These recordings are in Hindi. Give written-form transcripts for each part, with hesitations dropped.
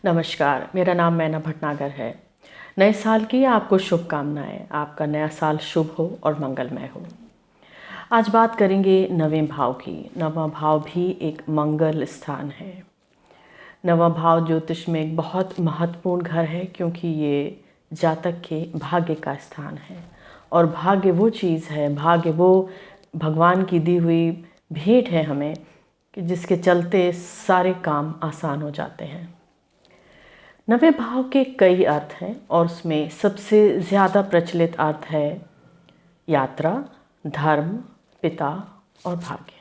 नमस्कार, मेरा नाम मैना भटनागर है। नए साल की आपको शुभकामनाएं। आपका नया साल शुभ हो और मंगलमय हो। आज बात करेंगे नवें भाव की। नवां भाव भी एक मंगल स्थान है। नवां भाव ज्योतिष में एक बहुत महत्वपूर्ण घर है, क्योंकि ये जातक के भाग्य का स्थान है। और भाग्य वो चीज़ है, भाग्य वो भगवान की दी हुई भेंट है हमें, कि जिसके चलते सारे काम आसान हो जाते हैं। नवें भाव के कई अर्थ हैं और उसमें सबसे ज़्यादा प्रचलित अर्थ है यात्रा, धर्म, पिता और भाग्य।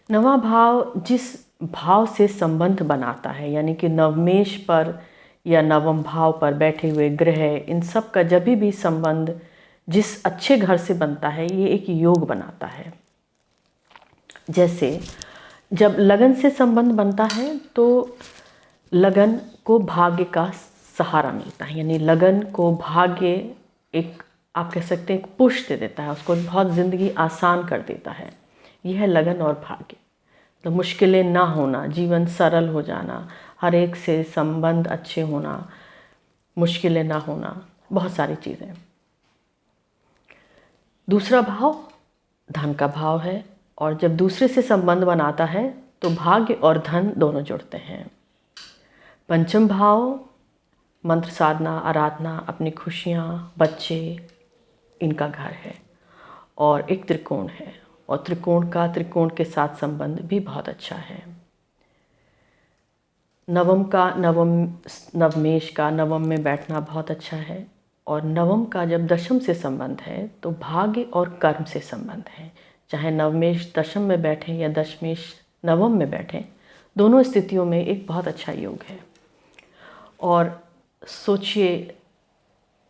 नवां भाव जिस भाव से संबंध बनाता है, यानी कि नवमेश पर या नवम भाव पर बैठे हुए ग्रह, इन सब का जब भी संबंध जिस अच्छे घर से बनता है, ये एक योग बनाता है। जैसे जब लगन से संबंध बनता है तो लगन को भाग्य का सहारा मिलता है, यानी लगन को भाग्य एक, आप कह सकते हैं, एक पुश दे देता है, उसको बहुत ज़िंदगी आसान कर देता है। यह है लगन और भाग्य। तो मुश्किलें ना होना, जीवन सरल हो जाना, हर एक से संबंध अच्छे होना, मुश्किलें ना होना, बहुत सारी चीज़ें। दूसरा भाव धन का भाव है, और जब दूसरे से संबंध बनाता है तो भाग्य और धन दोनों जुड़ते हैं। पंचम भाव मंत्र साधना, आराधना, अपनी खुशियाँ, बच्चे, इनका घर है। और एक त्रिकोण है, और त्रिकोण के साथ संबंध भी बहुत अच्छा है। नवमेश का नवम में बैठना बहुत अच्छा है। और नवम का जब दशम से संबंध है तो भाग्य और कर्म से संबंध है। चाहे नवमेश दशम में बैठें या दशमेश नवम में बैठें, दोनों स्थितियों में एक बहुत अच्छा योग है। और सोचिए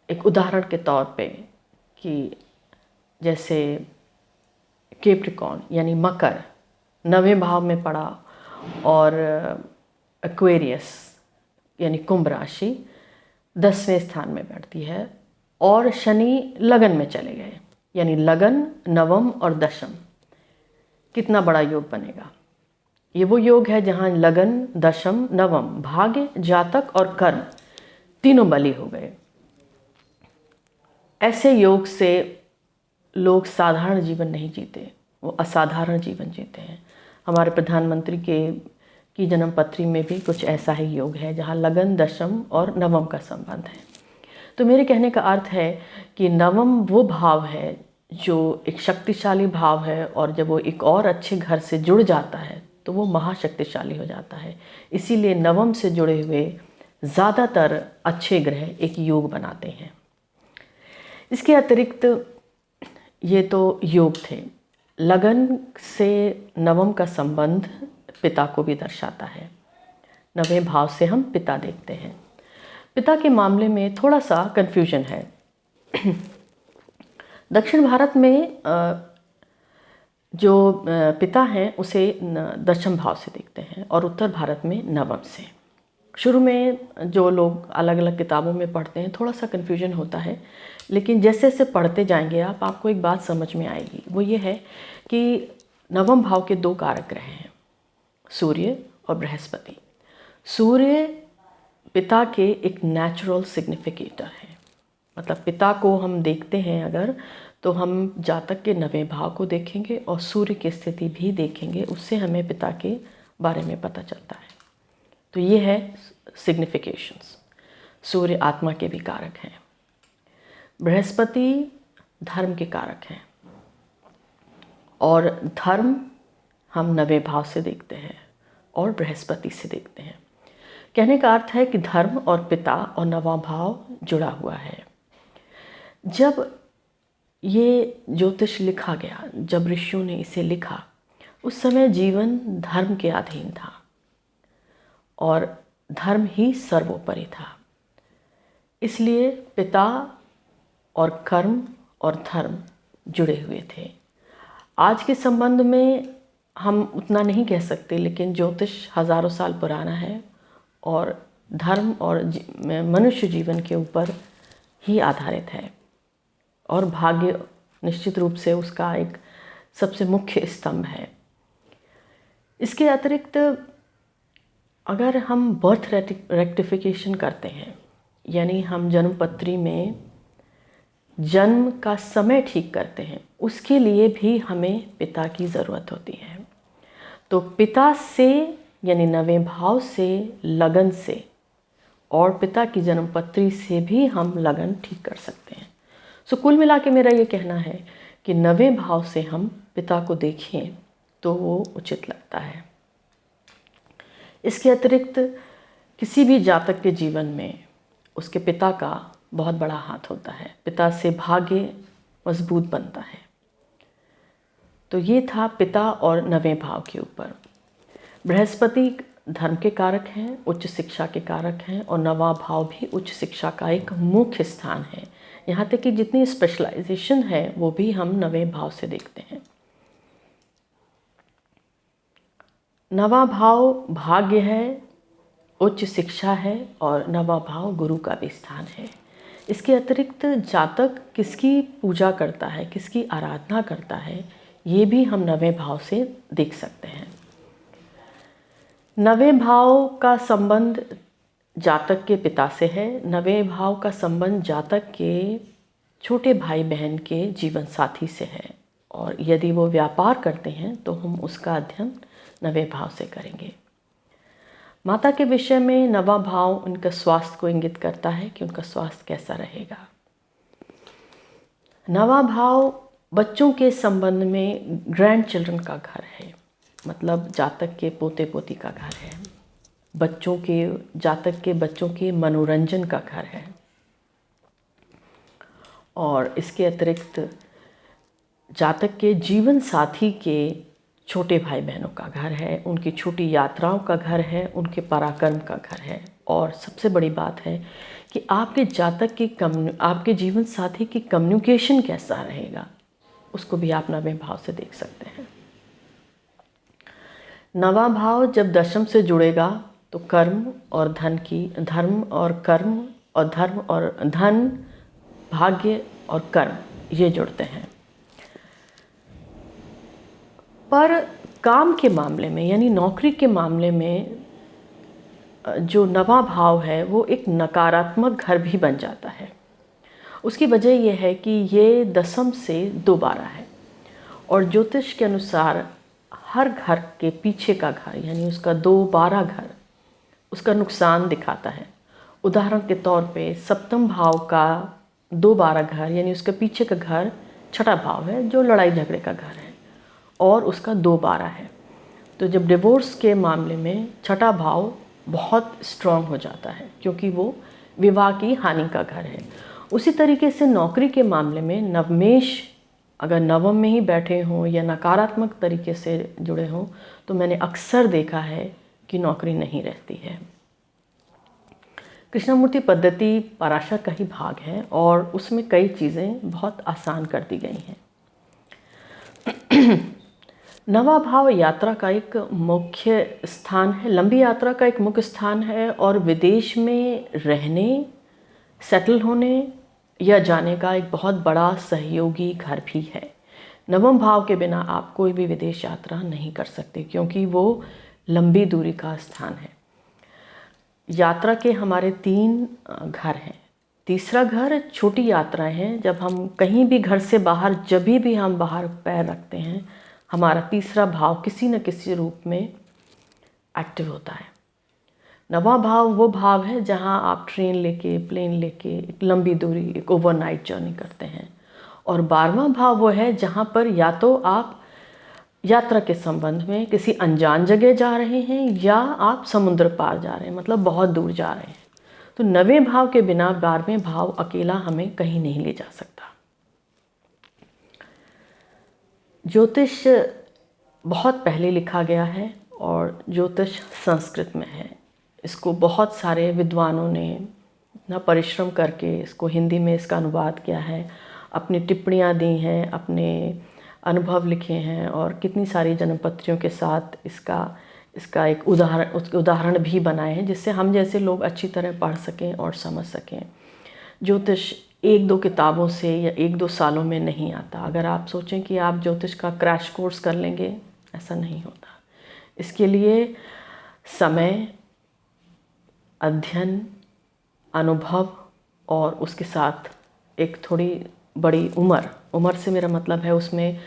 एक उदाहरण के तौर पे कि जैसे कैप्रिकॉर्न यानी मकर नवें भाव में पड़ा, और एक्वेरियस यानी कुंभ राशि 10वें स्थान में बैठती है, और शनि लगन में चले गए, यानी लगन, नवम और दशम, कितना बड़ा योग बनेगा। ये वो योग है जहाँ लगन, दशम, नवम, भाग्य, जातक और कर्म तीनों बली हो गए। ऐसे योग से लोग साधारण जीवन नहीं जीते, वो असाधारण जीवन जीते हैं। हमारे प्रधानमंत्री की जन्मपत्री में भी कुछ ऐसा ही योग है, जहाँ लगन, दशम और नवम का संबंध है। तो मेरे कहने का अर्थ है कि नवम वो भाव है जो एक शक्तिशाली भाव है, और जब वो एक और अच्छे घर से जुड़ जाता है तो वो महाशक्तिशाली हो जाता है। इसीलिए नवम से जुड़े हुए ज़्यादातर अच्छे ग्रह एक योग बनाते हैं। इसके अतिरिक्त ये तो योग थे। लगन से नवम का संबंध पिता को भी दर्शाता है। नवें भाव से हम पिता देखते हैं। पिता के मामले में थोड़ा सा कन्फ्यूजन है। दक्षिण भारत में जो पिता हैं उसे दशम भाव से देखते हैं, और उत्तर भारत में नवम से। शुरू में जो लोग अलग अलग किताबों में पढ़ते हैं थोड़ा सा कन्फ्यूजन होता है, लेकिन जैसे जैसे पढ़ते जाएंगे आपको एक बात समझ में आएगी। वो ये है कि नवम भाव के दो कारक ग्रह हैं, सूर्य और बृहस्पति। सूर्य पिता के एक नेचुरल सिग्निफिकेटर है, मतलब पिता को हम देखते हैं अगर, तो हम जातक के नवें भाव को देखेंगे और सूर्य की स्थिति भी देखेंगे, उससे हमें पिता के बारे में पता चलता है। तो ये है सिग्निफिकेशंस। सूर्य आत्मा के भी कारक हैं, बृहस्पति धर्म के कारक हैं, और धर्म हम नवें भाव से देखते हैं और बृहस्पति से देखते हैं। कहने का अर्थ है कि धर्म और पिता और नवां भाव जुड़ा हुआ है। जब ये ज्योतिष लिखा गया, जब ऋषियों ने इसे लिखा, उस समय जीवन धर्म के अधीन था, और धर्म ही सर्वोपरि था। इसलिए पिता और कर्म और धर्म जुड़े हुए थे। आज के संबंध में हम उतना नहीं कह सकते, लेकिन ज्योतिष हज़ारों साल पुराना है, और धर्म और मनुष्य जीवन के ऊपर ही आधारित है, और भाग्य निश्चित रूप से उसका एक सबसे मुख्य स्तंभ है। इसके अतिरिक्त अगर हम बर्थ रेक्टिफिकेशन करते हैं, यानी हम जन्मपत्री में जन्म का समय ठीक करते हैं, उसके लिए भी हमें पिता की ज़रूरत होती है। तो पिता से यानी 9वें भाव से, लगन से और पिता की जन्मपत्री से भी हम लगन ठीक कर सकते हैं। सो कुल मिला के मेरा ये कहना है कि 9वें भाव से हम पिता को देखें तो वो उचित लगता है। इसके अतिरिक्त किसी भी जातक के जीवन में उसके पिता का बहुत बड़ा हाथ होता है। पिता से भाग्य मजबूत बनता है। तो ये था पिता और 9वें भाव के ऊपर। बृहस्पति धर्म के कारक हैं, उच्च शिक्षा के कारक हैं, और 9वां भाव भी उच्च शिक्षा का एक मुख्य स्थान है। यहाँ तक कि जितनी स्पेशलाइजेशन है वो भी हम 9वें भाव से देखते हैं। 9वां भाव भाग्य है, उच्च शिक्षा है, और 9वां भाव गुरु का भी स्थान है। इसके अतिरिक्त जातक किसकी पूजा करता है, किसकी आराधना करता है, ये भी हम 9वें भाव से देख सकते हैं। 9वें भाव का संबंध जातक के पिता से है। 9वें भाव का संबंध जातक के छोटे भाई बहन के जीवन साथी से है, और यदि वो व्यापार करते हैं तो हम उसका अध्ययन 9वें भाव से करेंगे। माता के विषय में 9वां भाव उनका स्वास्थ्य को इंगित करता है कि उनका स्वास्थ्य कैसा रहेगा। 9वां भाव बच्चों के संबंध में ग्रैंड चिल्ड्रन का घर है, मतलब जातक के पोते पोती का घर है। जातक के बच्चों के मनोरंजन का घर है। और इसके अतिरिक्त जातक के जीवन साथी के छोटे भाई बहनों का घर है, उनकी छोटी यात्राओं का घर है, उनके पराक्रम का घर है। और सबसे बड़ी बात है कि आपके जातक की आपके जीवन साथी की कम्युनिकेशन कैसा रहेगा, उसको भी आप 9वें भाव से देख सकते हैं। 9वां भाव जब दशम से जुड़ेगा तो धर्म और धन, भाग्य और कर्म ये जुड़ते हैं। पर काम के मामले में यानी नौकरी के मामले में जो 9वां भाव है वो एक नकारात्मक घर भी बन जाता है। उसकी वजह यह है कि ये दशम से दोबारा है, और ज्योतिष के अनुसार हर घर के पीछे का घर यानी उसका 2-12 घर उसका नुकसान दिखाता है। उदाहरण के तौर पे सप्तम भाव का 2-12 घर यानी उसके पीछे का घर छठा भाव है जो लड़ाई झगड़े का घर है, और उसका 2-12 है। तो जब डिवोर्स के मामले में छठा भाव बहुत स्ट्रॉन्ग हो जाता है क्योंकि वो विवाह की हानि का घर है। उसी तरीके से नौकरी के मामले में नवमेश अगर नवम में ही बैठे हों या नकारात्मक तरीके से जुड़े हों तो मैंने अक्सर देखा है कि नौकरी नहीं रहती है। कृष्णमूर्ति पद्धति पराशर का ही भाग है और उसमें कई चीज़ें बहुत आसान कर दी गई हैं। 9वां भाव यात्रा का एक मुख्य स्थान है, लंबी यात्रा का एक मुख्य स्थान है, और विदेश में रहने, सेटल होने या जाने का एक बहुत बड़ा सहयोगी घर भी है। 9वें भाव के बिना आप कोई भी विदेश यात्रा नहीं कर सकते क्योंकि वो लंबी दूरी का स्थान है। यात्रा के हमारे 3 घर हैं। तीसरा घर छोटी यात्राएं हैं। जब हम कहीं भी घर से बाहर जब भी हम बाहर पैर रखते हैं हमारा तीसरा भाव किसी न किसी रूप में एक्टिव होता है। 9वां भाव वो भाव है जहां आप ट्रेन लेके, प्लेन लेके एक लंबी दूरी, एक ओवरनाइट जर्नी करते हैं। और 12वां भाव वो है जहां पर या तो आप यात्रा के संबंध में किसी अनजान जगह जा रहे हैं या आप समुद्र पार जा रहे हैं, मतलब बहुत दूर जा रहे हैं। तो 9वें भाव के बिना 12वें भाव अकेला हमें कहीं नहीं ले जा सकता। ज्योतिष बहुत पहले लिखा गया है और ज्योतिष संस्कृत में है। इसको बहुत सारे विद्वानों ने इतना परिश्रम करके इसको हिंदी में इसका अनुवाद किया है, अपनी टिप्पणियाँ दी हैं, अपने अनुभव लिखे हैं और कितनी सारी जन्मपत्रियों के साथ इसका एक उदाहरण भी बनाए हैं जिससे हम जैसे लोग अच्छी तरह पढ़ सकें और समझ सकें। ज्योतिष 1-2 किताबों से या 1-2 सालों में नहीं आता। अगर आप सोचें कि आप ज्योतिष का क्रैश कोर्स कर लेंगे, ऐसा नहीं होता। इसके लिए समय, अध्ययन, अनुभव और उसके साथ एक थोड़ी बड़ी उम्र से मेरा मतलब है उसमें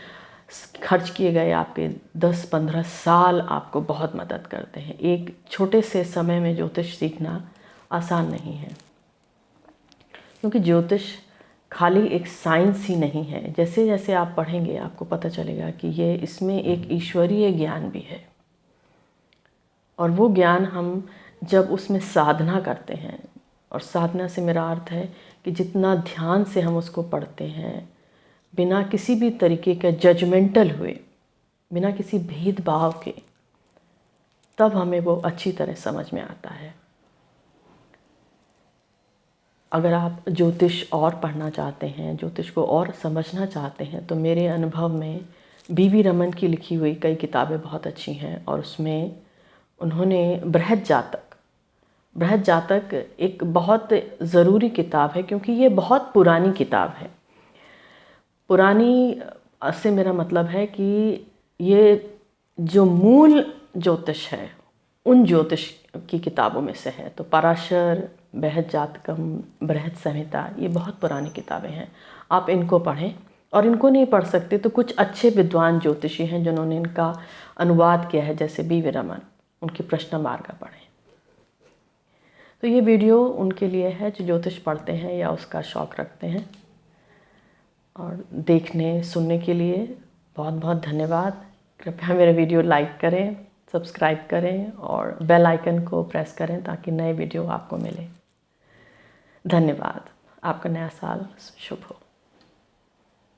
खर्च किए गए आपके 10-15 साल आपको बहुत मदद करते हैं। एक छोटे से समय में ज्योतिष सीखना आसान नहीं है, क्योंकि ज्योतिष खाली एक साइंस ही नहीं है। जैसे जैसे आप पढ़ेंगे आपको पता चलेगा कि इसमें एक ईश्वरीय ज्ञान भी है, और वो ज्ञान हम जब उसमें साधना करते हैं, और साधना से मेरा अर्थ है कि जितना ध्यान से हम उसको पढ़ते हैं, बिना किसी भी तरीके का जजमेंटल हुए, बिना किसी भेदभाव के, तब हमें वो अच्छी तरह समझ में आता है। अगर आप ज्योतिष और पढ़ना चाहते हैं, ज्योतिष को और समझना चाहते हैं, तो मेरे अनुभव में बीवी रमन की लिखी हुई कई किताबें बहुत अच्छी हैं, और उसमें उन्होंने बृहद जातक एक बहुत ज़रूरी किताब है, क्योंकि ये बहुत पुरानी किताब है। पुरानी से मेरा मतलब है कि ये जो मूल ज्योतिष है उन ज्योतिष की किताबों में से है। तो पराशर, बृहद जातकम, बृहद संहिता, ये बहुत पुरानी किताबें हैं। आप इनको पढ़ें, और इनको नहीं पढ़ सकते तो कुछ अच्छे विद्वान ज्योतिषी हैं जिन्होंने इनका अनुवाद किया है, जैसे बीवी रमन, उनकी प्रश्नमार्गा पढ़ें। तो ये वीडियो उनके लिए है जो ज्योतिष पढ़ते हैं या उसका शौक़ रखते हैं। और देखने सुनने के लिए बहुत बहुत धन्यवाद। कृपया मेरे वीडियो लाइक करें, सब्सक्राइब करें और बेल आइकन को प्रेस करें ताकि नए वीडियो आपको मिले। धन्यवाद। आपका नया साल शुभ हो।